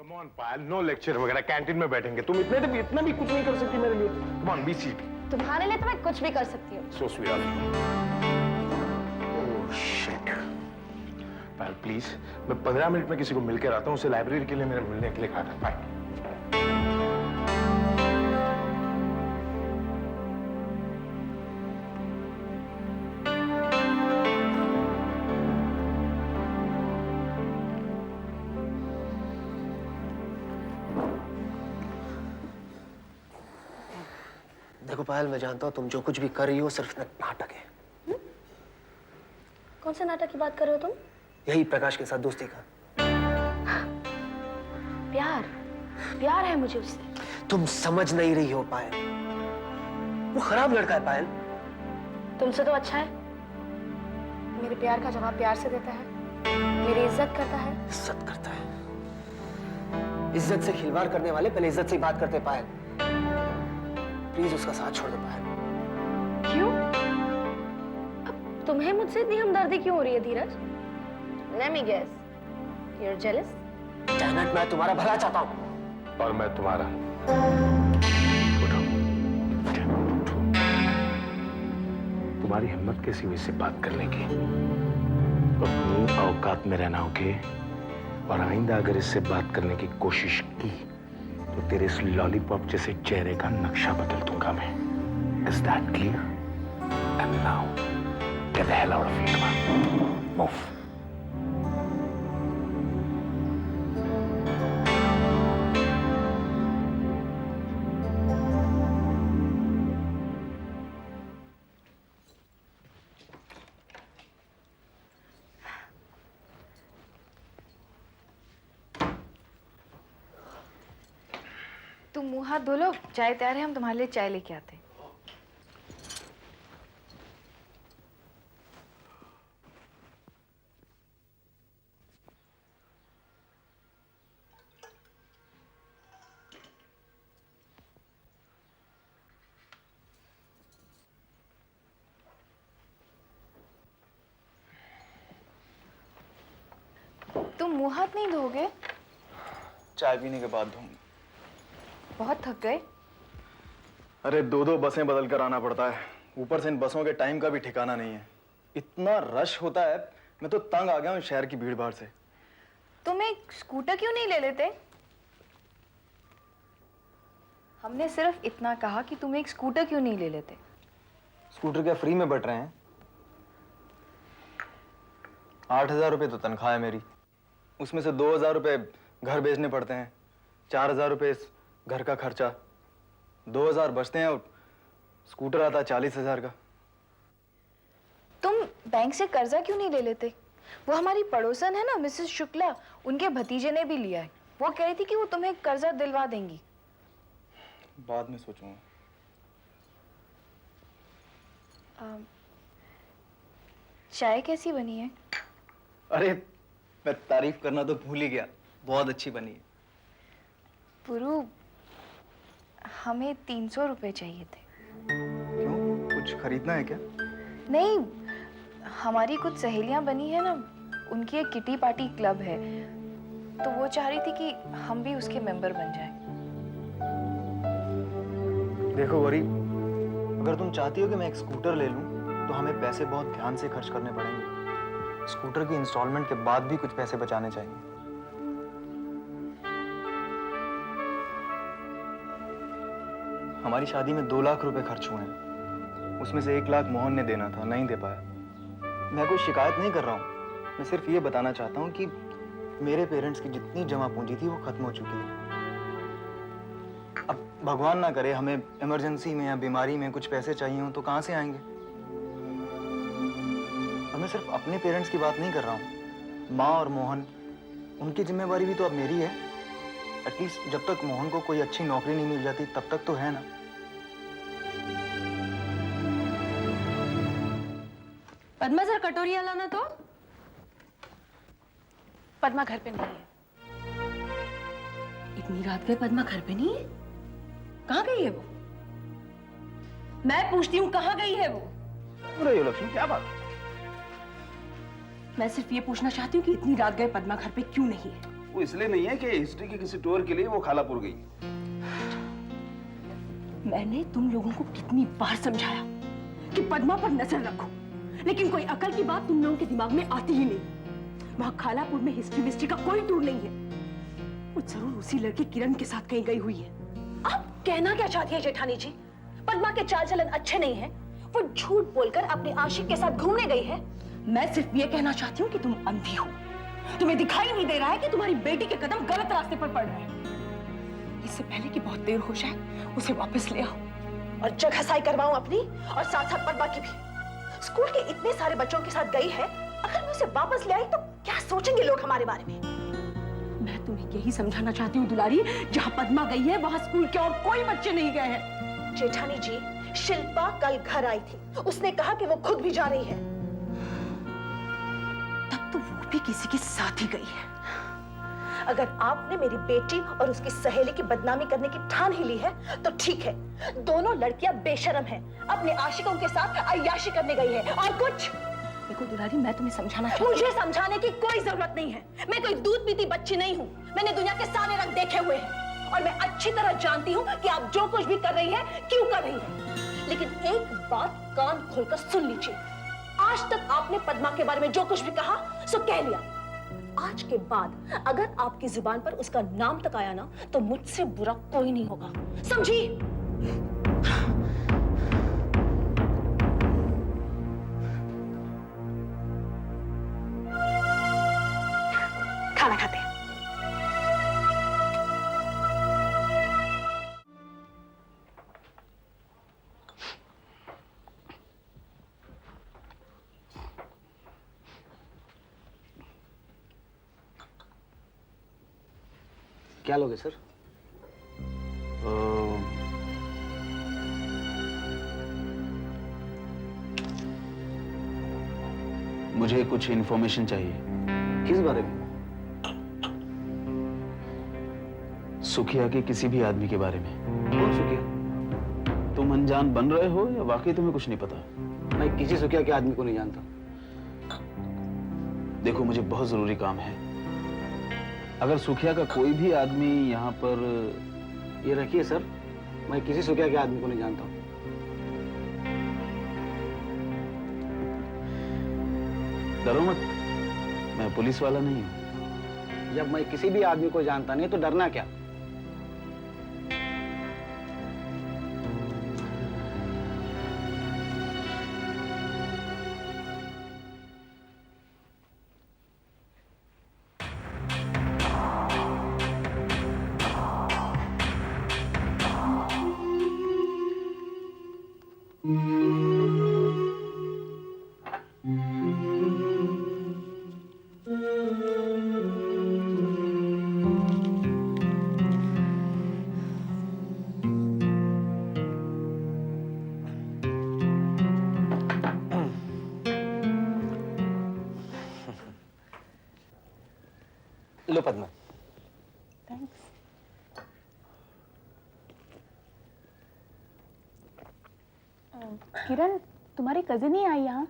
Come on Payal, no lecture वगैरह, canteen में बैठेंगे। तुम इतना भी कुछ नहीं कर सकती मेरे लिए। Come on, be seat. तुम्हारे लिए तो मैं कुछ भी कर सकती हूँ। So sweet of you. Oh shit. Payal please, मैं 15 मिनट में किसी को मिलकर आता हूँ। उसे लाइब्रेरी के लिए मेरे मिलने के लिए कहा था। बाय। देखो पायल, मैं जानता हूँ तुम जो कुछ भी कर रही हो सिर्फ नाटक है। कौन से नाटक की बात कर रहे हो तुम? यही प्रकाश के साथ दोस्ती का। प्यार है मुझे उससे। तुम समझ नहीं रही हो पायल, वो खराब लड़का है पायल। तुमसे तो अच्छा है। मेरे प्यार का जवाब प्यार से देता है, मेरी इज्जत करता है। इज्जत करता है? इज्जत से खिलवाड़ करने वाले पहले इज्जत से ही बात करते पायल। प्लीज उसका साथ छोड़ दो पायल। क्यों? अब तुम्हें मुझसे इतनी हमदर्दी क्यों हो रही है धीरज? Let me guess. You're jealous? जानत, मैं तुम्हारा भला चाहता हूँ। और मैं तुम्हारा। उठो। उठो। तुम्हारी हिम्मत कैसी हुई इससे बात करने की? अपनी औकात में रहना होगे, और आइंदा अगर इससे बात करने की कोशिश की तो तेरे इस लॉलीपॉप जैसे चेहरे का नक्शा बदल दूंगा मैं। Is that clear? And now, get the hell out of here, man. Move. तुम मुंह हाथ धो लो, चाय तैयार है, हम तुम्हारे लिए चाय लेके आते हैं। तुम मुंह हाथ नहीं धोगे? चाय पीने के बाद धोऊंगा। बहुत थक गए? अरे दो बसें बदल कर आना पड़ता है, ऊपर से इन बसों के टाइम का भी ठिकाना नहीं है। इतना रश होता है, मैं तो तंग आ गया हूँ शहर की भीड़ भाड़ से। तुम एक स्कूटर क्यों नहीं ले लेते? हमने सिर्फ इतना कहा कि तुम एक स्कूटर क्यों नहीं ले लेते। स्कूटर क्या फ्री में बट रहे हैं? 8,000 रुपये तो तनख्वाह है मेरी, उसमें से 2,000 रुपये घर भेजने पड़ते हैं, 4,000 रुपये घर का खर्चा, 2,000 बचते हैं और स्कूटर आता है 40,000 का। तुम बैंक से कर्जा क्यों नहीं ले लेते? वो हमारी पड़ोसन है ना मिसेस शुक्ला, उनके भतीजे ने भी लिया है। वो कह रही थी कि वो तुम्हें कर्जा दिलवा देंगी। बाद में सोचूंगा। चाय कैसी बनी है? अरे मैं तारीफ करना तो भूल ही गया, बहुत अच्छी बनी है। पुरु, हमें 300 रुपए चाहिए थे। क्यों, कुछ खरीदना है क्या? नहीं, हमारी कुछ सहेलियां बनी है ना, उनकी एक किटी पार्टी क्लब है, तो वो चाह रही थी कि हम भी उसके मेंबर बन जाएं। देखो गौरी, अगर तुम चाहती हो कि मैं एक स्कूटर ले लूं, तो हमें पैसे बहुत ध्यान से खर्च करने पड़ेंगे। स्कूटर की इंस्टॉलमेंट के बाद भी कुछ पैसे बचाने चाहिए। हमारी शादी में 2 लाख रुपए खर्च हुए हैं, उसमें से 1 लाख मोहन ने देना था, नहीं दे पाया। मैं कोई शिकायत नहीं कर रहा हूँ, मैं सिर्फ ये बताना चाहता हूँ कि मेरे पेरेंट्स की जितनी जमा पूंजी थी वो खत्म हो चुकी है। अब भगवान ना करे हमें इमरजेंसी में या बीमारी में कुछ पैसे चाहिए हो तो कहाँ से आएंगे? और मैं सिर्फ अपने पेरेंट्स की बात नहीं कर रहा हूँ, माँ और मोहन, उनकी जिम्मेवारी भी तो अब मेरी है। एटलीस्ट जब तक मोहन को कोई अच्छी नौकरी नहीं मिल जाती तब तक तो है ना। पद्मा सर कटोरिया लाना तो। पद्मा घर पे नहीं है। इतनी रात के पद्मा घर पे नहीं है? कहाँ गई है वो? मैं पूछती हूँ कहाँ गई है वो? अरे लक्ष्मी, क्या बात? मैं सिर्फ ये पूछना चाहती हूँ कि इतनी रात गए पद्मा घर पे क्यों नहीं है? वो इसलिए नहीं है कि हिस्ट्री के किसी टूर के लिए वो खालापुर गई। मैंने तुम लोगों को कितनी बार समझाया कि पद्मा पर नजर रखो, लेकिन कोई अकल की बात तुम लोगों के दिमाग में आती ही नहीं। वहां खालापुर में हिस्ट्री का कोई टूर नहीं है। वो जरूर उसी लड़के किरण के साथ कहीं गई हुई है। आप कहना क्या चाहती है जेठानी जी? पद्मा के चाल चलन अच्छे नहीं है, वो झूठ बोलकर अपने आशिक के साथ घूमने गई है। मैं सिर्फ ये कहना चाहती हूँ कि तुम अंधी हो, तुम्हें दिखाई नहीं दे रहा है कि तुम्हारी बेटी के कदम गलत रास्ते पर पड़ रहे हैं। इससे पहले कि बहुत देर हो जाए उसे वापस ले आओ और जगह साई करवाऊं अपनी और साथ साथ पद्मा की भी। स्कूल के इतने सारे बच्चों के साथ गई है, अगर मैं उसे वापस ले आई तो क्या सोचेंगे लोग हमारे बारे में? मैं तुम्हें यही समझाना चाहती हूँ दुलारी, जहाँ पद्मा गई है वहाँ स्कूल के और कोई बच्चे नहीं गए हैं। जेठानी जी, शिल्पा कल घर आई थी, उसने कहा कि वो खुद भी जा रही है। तब तो वो भी किसी के साथ ही गई है। अगर आपने मेरी बेटी और उसकी सहेली की बदनामी करने की ठान ही ली है तो ठीक है, दोनों लड़कियां बेशरम हैं, अपने आशिकों के साथ अय्याशी करने गई है और कुछ। देखो दुलारी, मैं तुम्हें समझाना चाहती हूँ। मुझे समझाने की कोई जरूरत नहीं है। मैं कोई दूध पीती बच्ची नहीं हूँ। मैंने दुनिया के सारे रंग देखे हुए हैं और मैं अच्छी तरह जानती हूँ कि आप जो कुछ भी कर रही है क्यों कर रही है। लेकिन एक बात कान खोलकर सुन लीजिए, आज तक आपने पद्मा के बारे में जो कुछ भी कहा सो कह लिया। आज के बाद अगर आपकी जुबान पर उसका नाम तक आया ना तो मुझसे बुरा कोई नहीं होगा, समझी? खाना खाते हैं। क्या लोगे सर? मुझे कुछ इन्फॉर्मेशन चाहिए। किस बारे में? सुखिया के किसी भी आदमी के बारे में। कौन सुखिया? तुम अनजान बन रहे हो या वाकई तुम्हें कुछ नहीं पता? मैं किसी सुखिया के आदमी को नहीं जानता। देखो, मुझे बहुत जरूरी काम है। अगर सुखिया का कोई भी आदमी यहाँ पर... ये रखिए सर, मैं किसी सुखिया के आदमी को नहीं जानता हूँ। डरो मत, मैं पुलिस वाला नहीं हूँ। जब मैं किसी भी आदमी को जानता नहीं तो डरना क्या? लो पद्मा। किरण, तुम्हारी कजिन ही आई यहाँ?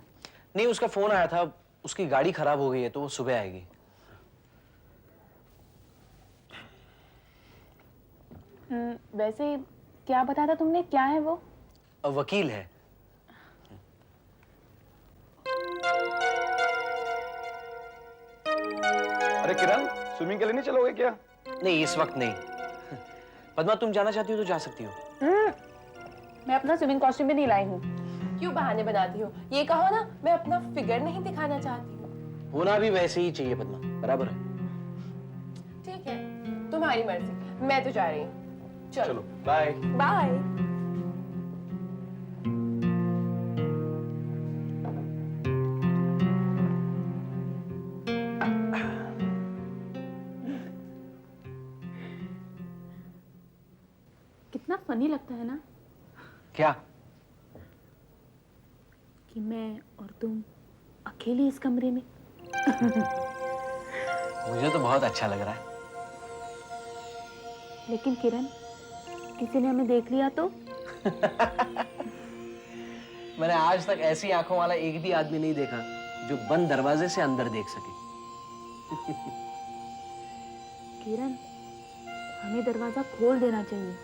नहीं, उसका फोन आया था, उसकी गाड़ी खराब हो गई है तो वो सुबह आएगी। वैसे क्या बताया था तुमने, क्या है वो? वकील है। अरे किरण, स्विमिंग के लिए नहीं चलोगे क्या? नहीं, इस वक्त नहीं। पद्मा, तुम जाना चाहती हो तो जा सकती हो। मैं अपना स्विमिंग कॉस्ट्यूम भी नहीं लाई हूँ। क्यों बहाने बनाती हो? ये कहो ना, मैं अपना फिगर नहीं दिखाना चाहती हूँ। होना भी वैसे ही चाहिए पद्मा, बराबर है। ठीक है, तुम्हारी मर्जी, मैं तो जा रही हूँ। चलो, बाय। बाय। कितना फनी लगता है ना क्या? कि मैं और तुम अकेले इस कमरे में। मुझे तो बहुत अच्छा लग रहा है। लेकिन किरण, किसी ने हमें देख लिया तो? मैंने आज तक ऐसी आंखों वाला एक भी आदमी नहीं देखा जो बंद दरवाजे से अंदर देख सके। किरण, हमें दरवाजा खोल देना चाहिए।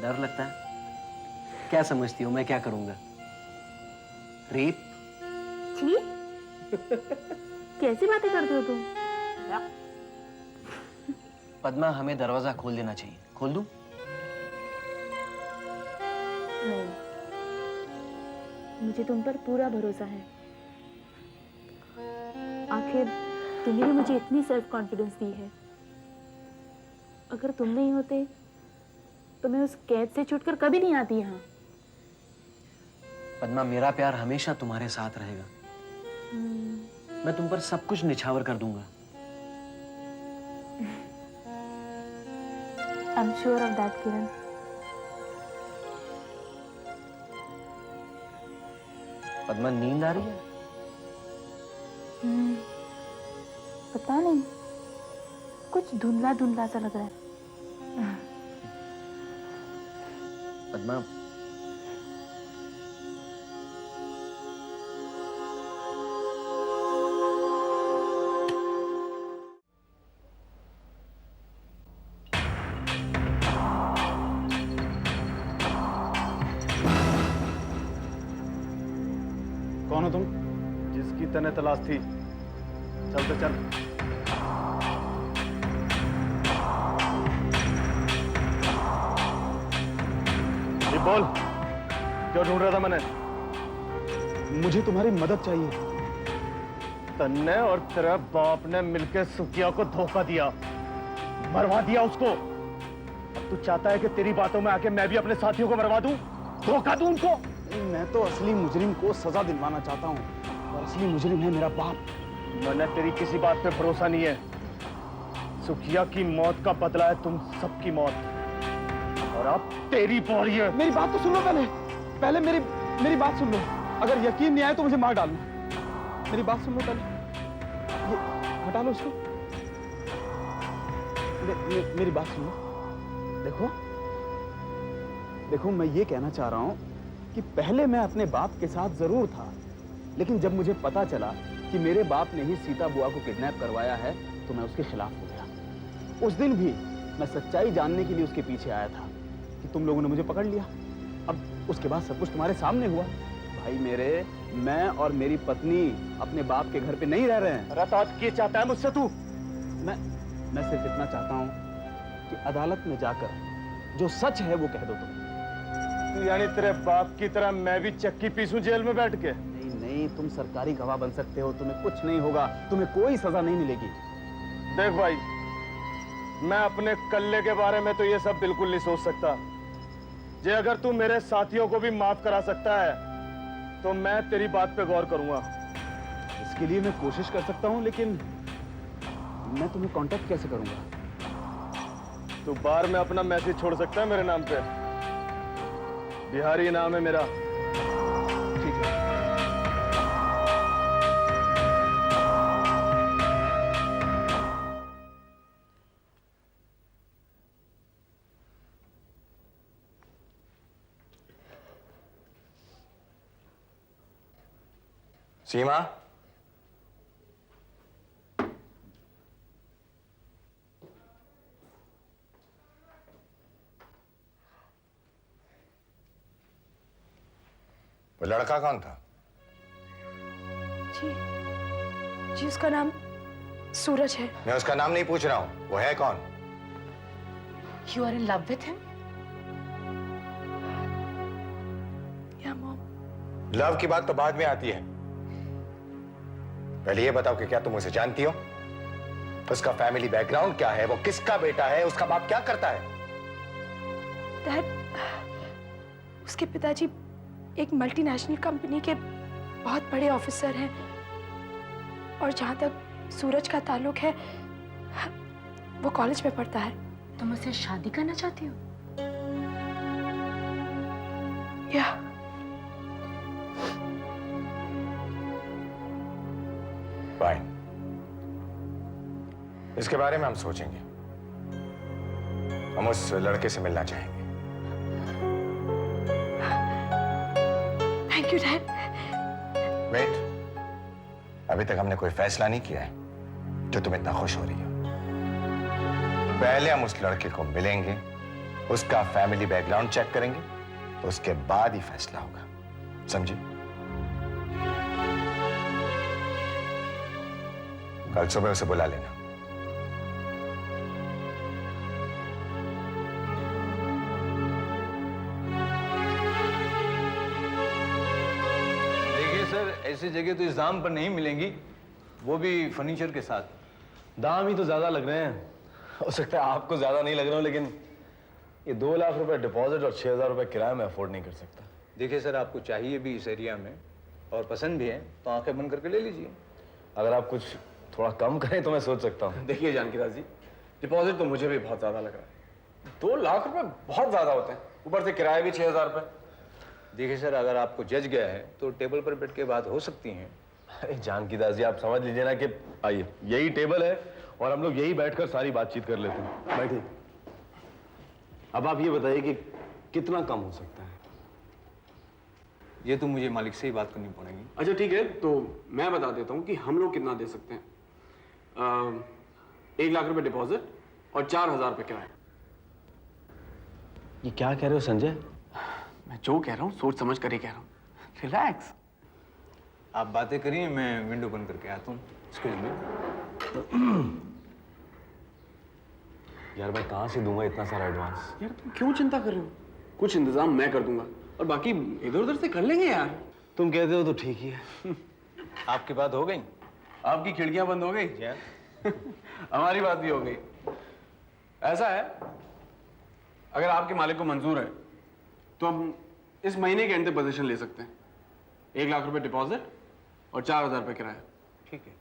डर लगता है? क्या समझती हो मैं क्या करूंगा? रेप? छी, कैसी बातें करते हो तुम? पद्मा, हमें दरवाजा खोल देना चाहिए। खोल दूं? नहीं, मुझे तुम पर पूरा भरोसा है। आखिर तुमने ही मुझे इतनी सेल्फ कॉन्फिडेंस दी है। अगर तुम नहीं होते तो मैं उस कैद से छूटकर कभी नहीं आती यहाँ। पद्मा, मेरा प्यार हमेशा तुम्हारे साथ रहेगा। मैं तुम पर सब कुछ निछावर कर दूंगा। I am sure of that Kiran. Padma, नींद आ रही है? पता नहीं, कुछ धुंधला धुंधला सा लग रहा है। पद्मा, कौन हो तुम? जिसकी तने तलाश थी। चल तो चल। ये बोल, क्यों ढूंढ रहा था मैंने? मुझे तुम्हारी मदद चाहिए। तन्ने और तेरे बाप ने मिलकर सुखिया को धोखा दिया, मरवा दिया उसको। अब तू चाहता है कि तेरी बातों में आके मैं भी अपने साथियों को मरवा दूं, धोखा दूं उनको? मैं तो असली मुजरिम को सजा दिलवाना चाहता हूँ, और असली मुजरिम है मेरा बाप। मैंने तेरी किसी बात पे भरोसा नहीं है। सुखिया की मौत का बदला है तुम सबकी मौत, और अब तेरी बारी है। मेरी बात तो सुन लो पहले मेरी बात सुन लो। अगर यकीन नहीं आए तो मुझे मार डालो। मेरी बात सुन लो पहले। ये हटा लो इसको। मेरी बात सुन लो। देखो मैं ये कहना चाह रहा हूं कि पहले मैं अपने बाप के साथ जरूर था, लेकिन जब मुझे पता चला कि मेरे बाप ने ही सीता बुआ को किडनैप करवाया है तो मैं उसके खिलाफ हो गया। उस दिन भी मैं सच्चाई जानने के लिए उसके पीछे आया था कि तुम लोगों ने मुझे पकड़ लिया। अब उसके बाद सब कुछ तुम्हारे सामने हुआ। भाई मेरे, मैं और मेरी पत्नी अपने बाप के घर पे नहीं रह रहे हैं। रतात क्या चाहता है मुझसे तू? मैं सिर्फ इतना चाहता हूं कि अदालत में जाकर जो सच है वो कह दो तुम। यानी तेरे बाप की तरह मैं भी चक्की पीसूं जेल में बैठ के? नहीं, तुम सरकारी गवाह बन सकते हो, तुम्हें कुछ नहीं होगा, तुम्हें कोई सजा नहीं मिलेगी। देख भाई, मैं अपने कल्ले के बारे में तो ये सब बिल्कुल नहीं सोच सकता। जे अगर तू मेरे साथियों को भी माफ करा सकता है तो मैं तेरी बात पे गौर करूंगा। इसके लिए मैं कोशिश कर सकता हूं, लेकिन मैं तुम्हें कांटेक्ट कैसे करूंगा? तू बार में अपना मैसेज छोड़ सकता है मेरे नाम पे। बिहारी नाम है मेरा। ठीक है। सीमा, वो लड़का कौन था? जी उसका नाम सूरज है। मैं उसका नाम नहीं पूछ रहा हूं, वो है कौन? You are in love with him? Yeah, mom. Love की बात तो बाद में आती है। पहले ये बताओ कि क्या तुम उसे जानती हो? उसका फैमिली बैकग्राउंड क्या है? वो किसका बेटा है? उसका बाप क्या करता है? डैड, उसके पिताजी एक मल्टीनेशनल कंपनी के बहुत बड़े ऑफिसर हैं, और जहां तक सूरज का ताल्लुक है, वो कॉलेज में पढ़ता है। तुम उससे शादी करना चाहती हो? या फाइन, इसके बारे में हम सोचेंगे। हम उस लड़के से मिलना चाहेंगे। Thank you dad. वेट, अभी तक हमने कोई फैसला नहीं किया है जो तुम इतना खुश हो रही हो। पहले हम उस लड़के को मिलेंगे, उसका फैमिली बैकग्राउंड चेक करेंगे, तो उसके बाद ही फैसला होगा, समझी? कल सुबह उसे बुला लेना। देखिए सर, ऐसी जगह तो इस दाम पर नहीं मिलेंगी, वो भी फर्नीचर के साथ। दाम ही तो ज्यादा लग रहे हैं। हो सकता है आपको ज्यादा नहीं लग रहा हो, लेकिन ये 2 लाख रुपए डिपॉजिट और 6,000 रुपए किराया मैं अफोर्ड नहीं कर सकता। देखिए सर, आपको चाहिए भी इस एरिया में और पसंद भी है तो आंखें बंद करके ले लीजिए। अगर आप कुछ थोड़ा कम करें तो मैं सोच सकता हूँ। देखिए जानकीदास जी, डिपॉजिट तो मुझे भी बहुत ज्यादा लग रहा है। 2 लाख रुपए बहुत ज्यादा होते हैं, ऊपर से किराया भी 6,000 रुपए। देखिए सर, अगर आपको जज गया है तो टेबल पर बैठ के बात हो सकती है। अरे जानकीदास जी, आप समझ लीजिए ना कि आइए, यही टेबल है और हम लोग यही बैठकर सारी बातचीत कर लेते हैं। बैठिए। अब आप ये बताइए कि कितना कम हो सकता है? ये तो मुझे मालिक से ही बात करनी पड़ेगी। अच्छा ठीक है, तो मैं बता देता हूँ कि हम लोग कितना दे सकते हैं। 1 लाख रुपए डिपॉजिट और 4,000 रुपए किराया। ये क्या कह रहे हो संजय? मैं जो कह रहा हूँ सोच समझ कर ही कह रहा हूँ। रिलैक्स। आप बातें करिए, मैं विंडो बंद करके आता हूँ। Excuse me. यार मैं कहाँ से दूंगा इतना सारा एडवांस? यार तुम क्यों चिंता कर रहे हो? कुछ इंतजाम मैं कर दूंगा और बाकी इधर उधर से कर लेंगे यार। तुम कहते हो तो ठीक ही है। आपकी बात हो गई? आपकी खिड़कियां बंद हो गई? हमारी बात भी हो गई। ऐसा है, अगर आपके मालिक को मंजूर है तो हम इस महीने के एंड तक पोजीशन ले सकते हैं। 1 लाख रुपए डिपॉजिट और 4,000 रुपए किराया। ठीक है।